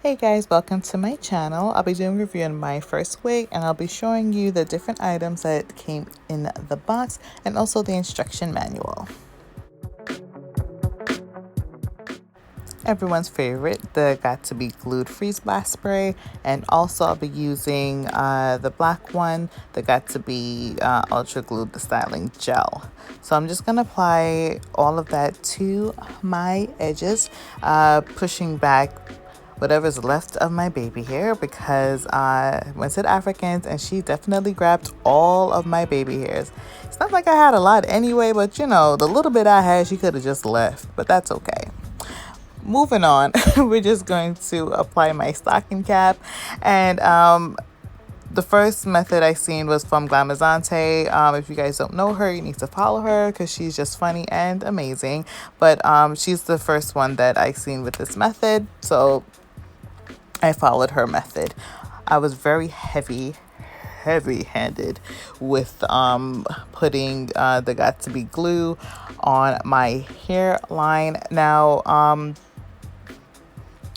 Hey guys, welcome to my channel. I'll be doing a review on my first wig, and I'll be showing you the different items that came in the box and also the instruction manual. Everyone's favorite, the Got to Be Glued Freeze Blast Spray, and also I'll be using the black one, the Got to Be Ultra Glued the Styling Gel. So I'm just going to apply all of that to my edges, pushing back whatever's left of my baby hair, because I went to the Africans and she definitely grabbed all of my baby hairs. It's not like I had a lot anyway, but you know, the little bit I had, she could have just left, but that's okay. Moving on, we're just going to apply my stocking cap, and the first method I seen was from Glamazante. If you guys don't know her, you need to follow her because she's just funny and amazing. But she's the first one that I seen with this method, so I followed her method. I was very heavy-handed with putting the Got to Be glue on my hairline. Now,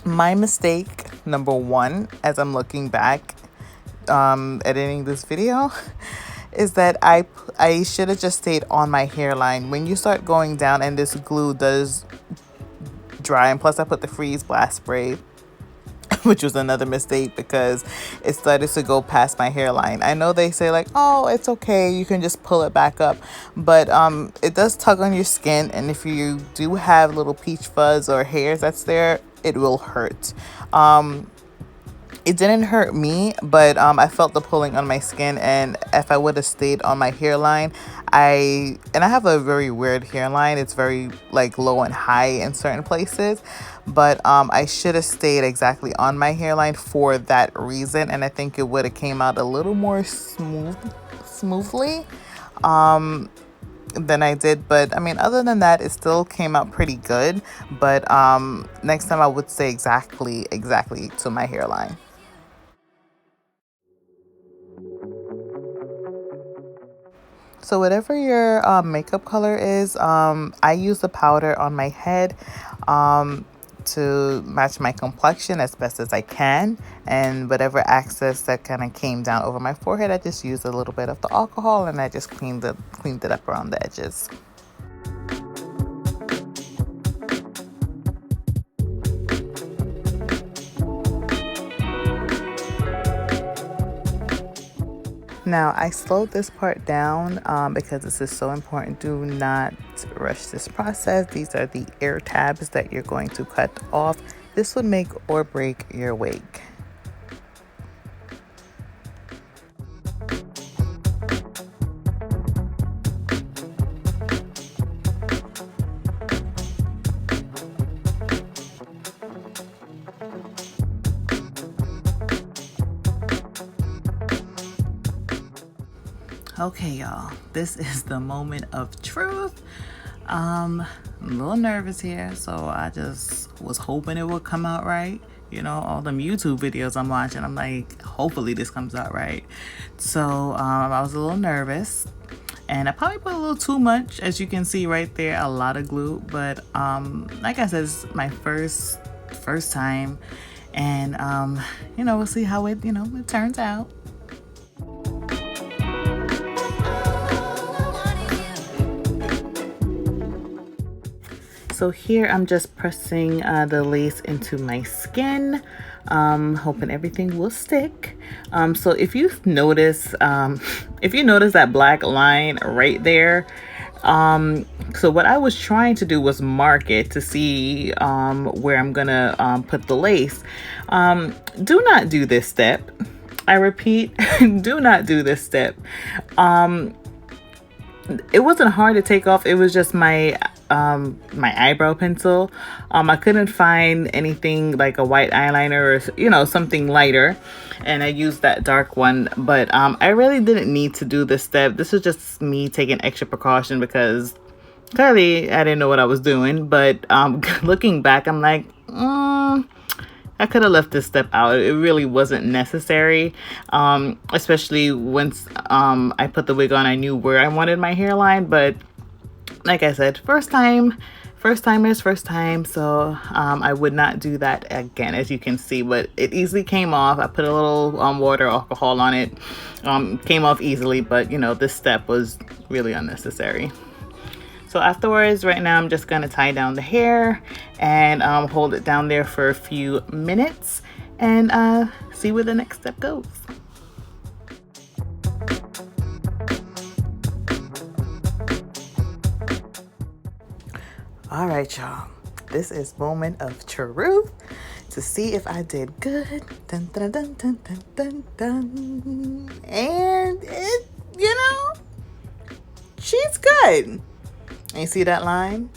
my mistake number one, as I'm looking back, editing this video, is that I should have just stayed on my hairline. When you start going down and this glue does dry, and plus I put the freeze blast spray, which was another mistake because it started to go past my hairline. I know they say like, oh, it's okay, you can just pull it back up, but it does tug on your skin, and if you do have little peach fuzz or hairs that's there, it will hurt. It didn't hurt me, but I felt the pulling on my skin, and if I would have stayed on my hairline, I have a very weird hairline. It's very like low and high in certain places, but I should have stayed exactly on my hairline for that reason, and I think it would have came out a little more smoothly than I did. But I mean, other than that, it still came out pretty good. But next time I would say exactly to my hairline. So whatever your makeup color is, I use the powder on my head to match my complexion as best as I can, and whatever excess that kind of came down over my forehead, I just used a little bit of the alcohol and I just cleaned it up around the edges. Now, I slowed this part down because this is so important. Do not rush this process. These are the air tabs that you're going to cut off. This would make or break your wig. Okay, y'all, this is the moment of truth. I'm a little nervous here, so I just was hoping it would come out right. You know, all them YouTube videos I'm watching, I'm like, hopefully this comes out right. So I was a little nervous, and I probably put a little too much, as you can see right there, a lot of glue. But like I said, it's my first time, and you know, we'll see how it turns out. So here I'm just pressing the lace into my skin, hoping everything will stick. So if you notice that black line right there, so what I was trying to do was mark it to see where I'm gonna put the lace. Do not do this step. I repeat, do not do this step. It wasn't hard to take off. It was just my eyebrow pencil. I couldn't find anything like a white eyeliner or, you know, something lighter, and I used that dark one. But I really didn't need to do this step. This was just me taking extra precaution because clearly I didn't know what I was doing. But looking back, I'm like, I could have left this step out. It really wasn't necessary, especially once I put the wig on. I knew where I wanted my hairline, but like I said, first time First time is first time, so I would not do that again, as you can see, but it easily came off. I put a little water alcohol on it. Came off easily, but you know, this step was really unnecessary. So afterwards, right now, I'm just gonna tie down the hair and hold it down there for a few minutes and see where the next step goes. All right, y'all. This is moment of truth to see if I did good. Dun, dun, dun, dun, dun, dun, dun. And it, you know, she's good. And you see that line?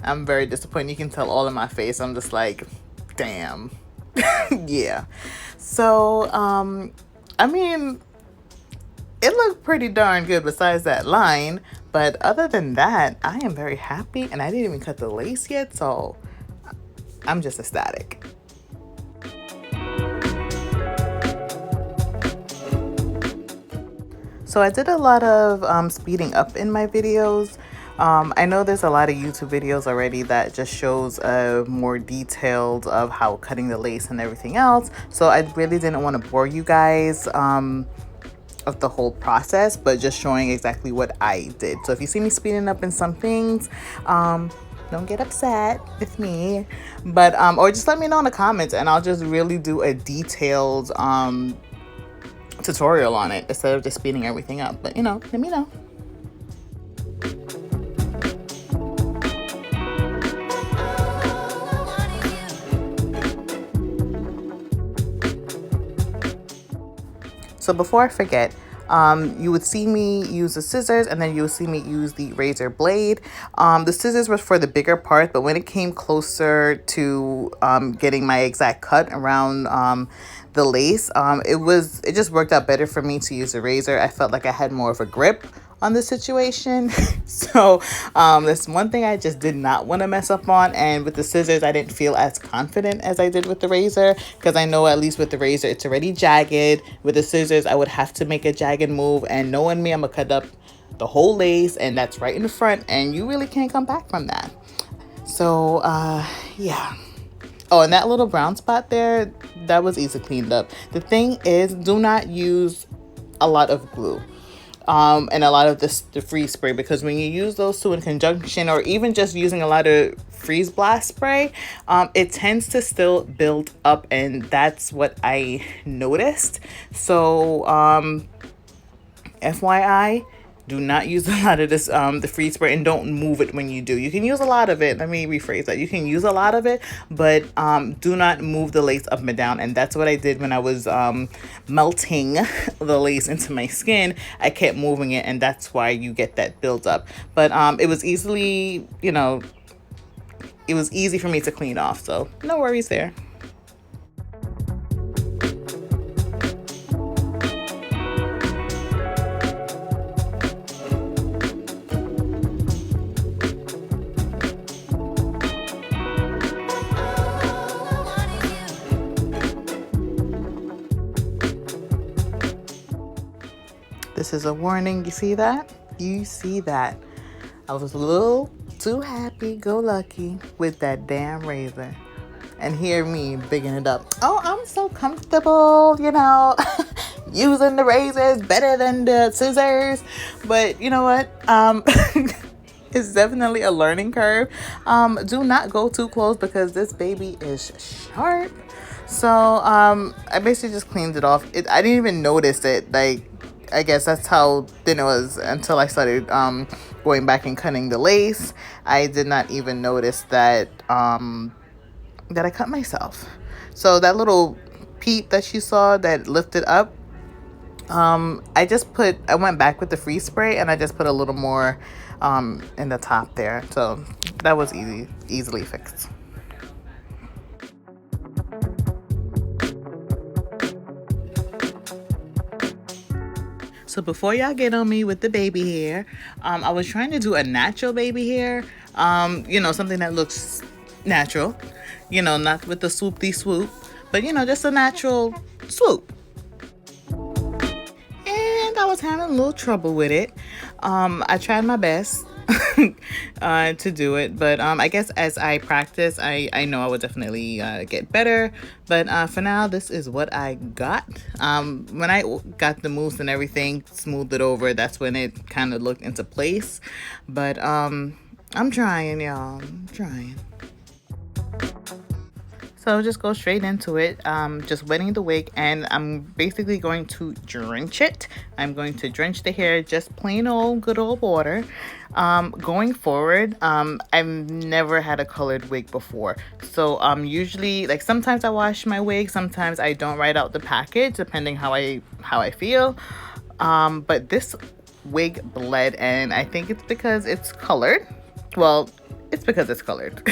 I'm very disappointed. You can tell all in my face. I'm just like, damn. Yeah. So, I mean, it looked pretty darn good besides that line. But other than that, I am very happy. And I didn't even cut the lace yet. So I'm just ecstatic. So I did a lot of speeding up in my videos. I know there's a lot of YouTube videos already that just shows more detailed of how cutting the lace and everything else. So I really didn't want to bore you guys of the whole process, but just showing exactly what I did. So if you see me speeding up in some things, don't get upset with me, but or just let me know in the comments and I'll just really do a detailed tutorial on it instead of just speeding everything up. But you know, let me know. So before I forget, you would see me use the scissors and then you would see me use the razor blade. The scissors were for the bigger part, but when it came closer to getting my exact cut around the lace, it just worked out better for me to use the razor. I felt like I had more of a grip on the situation. So that's one thing I just did not want to mess up on. And with the scissors, I didn't feel as confident as I did with the razor, because I know at least with the razor it's already jagged. With the scissors, I would have to make a jagged move, and knowing me, I'm gonna cut up the whole lace, and that's right in the front, and you really can't come back from that. So yeah. Oh, and that little brown spot there, that was easy cleaned up. The thing is, do not use a lot of glue and a lot of the freeze spray, because when you use those two in conjunction, or even just using a lot of freeze blast spray, it tends to still build up, and that's what I noticed. So FYI, do not use a lot of this the freeze spray, and don't move it when you do. You can use a lot of it. Let me rephrase that. You can use a lot of it, but do not move the lace up and down. And that's what I did when I was melting the lace into my skin. I kept moving it, and that's why you get that build up. But it was easily, you know, it was easy for me to clean off, so no worries there. This is a warning. You see that? You see that? I was a little too happy-go-lucky with that damn razor. And hear me bigging it up. Oh, I'm so comfortable, you know, using the razors better than the scissors. But you know what? It's definitely a learning curve. Do not go too close, because this baby is sharp. So I basically just cleaned it off. I didn't even notice it. Like, I guess that's how thin it was until I started going back and cutting the lace. I did not even notice that that I cut myself. So that little peep that you saw that lifted up, I went back with the freeze spray, and I just put a little more in the top there. So that was easily fixed. So before y'all get on me with the baby hair, I was trying to do a natural baby hair, you know, something that looks natural, you know, not with the swoop-de swoop, but you know, just a natural swoop. And I was having a little trouble with it. I tried my best. to do it. But I guess as I practice, I know I would definitely get better. But for now, this is what I got. When I got the mousse and everything, smoothed it over, that's when it kind of looked into place. But I'm trying, y'all. I'm trying. So just go straight into it, just wetting the wig, and I'm basically going to drench it. I'm going to drench the hair, just plain old good old water. Going forward, I've never had a colored wig before. So usually, like, sometimes I wash my wig, sometimes I don't write out the package, depending how I feel. But this wig bled, and I think it's because it's colored. Well, it's because it's colored.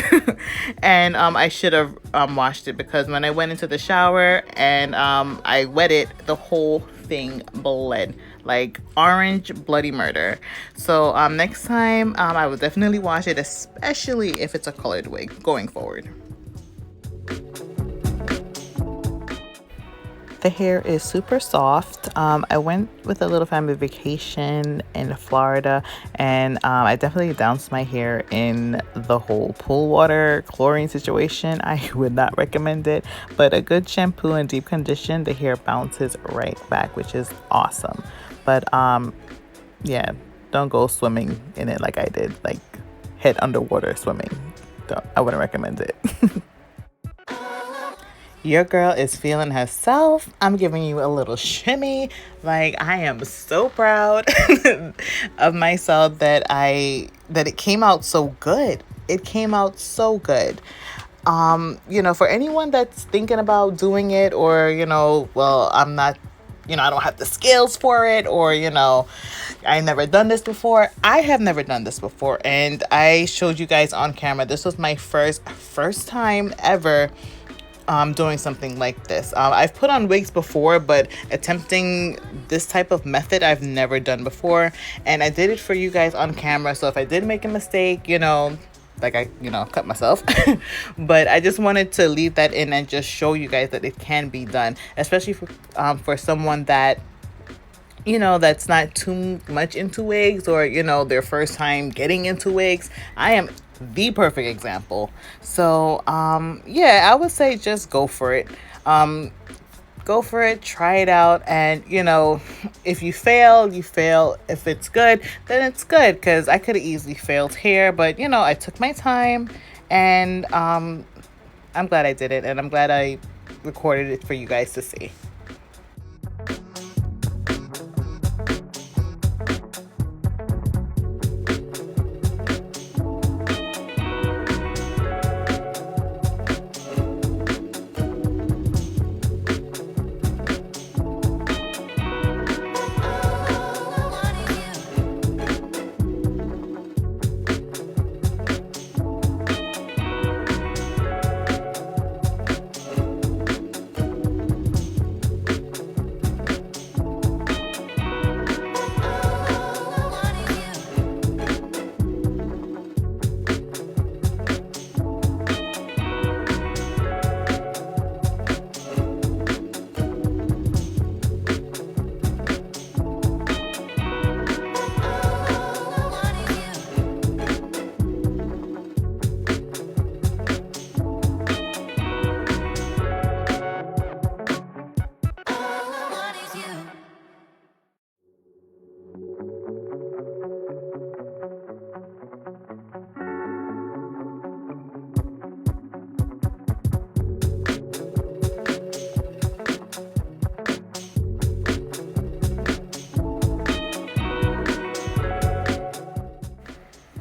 And I should have washed it, because when I went into the shower and I wet it, the whole thing bled like orange bloody murder. So next time I will definitely wash it, especially if it's a colored wig going forward. The hair is super soft. I went with a little family vacation in Florida, and I definitely doused my hair in the whole pool water chlorine situation. I would not recommend it, but a good shampoo and deep condition, the hair bounces right back, which is awesome. But yeah, don't go swimming in it like I did, like head underwater swimming. I wouldn't recommend it. Your girl is feeling herself. I'm giving you a little shimmy. Like, I am so proud of myself that it came out so good. It came out so good. For anyone that's thinking about doing it, or, well, I'm not, I don't have the skills for it, or, I never done this before. I have never done this before, and I showed you guys on camera. This was my first time ever doing something like this. I've put on wigs before, but attempting this type of method I've never done before, and I did it for you guys on camera. So if I did make a mistake, like I cut myself, but I just wanted to leave that in and just show you guys that it can be done, especially for someone that that's not too much into wigs, or their first time getting into wigs. I am the perfect example. So yeah, I would say just go for it. Go for it, try it out, and if you fail, you fail. If it's good, then it's good, because I could have easily failed here, but I took my time, and I'm glad I did it, and I'm glad I recorded it for you guys to see.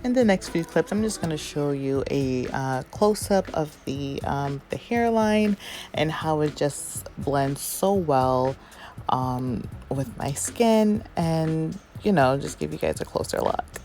In the next few clips, I'm just going to show you a close-up of the hairline and how it just blends so well with my skin, and just give you guys a closer look.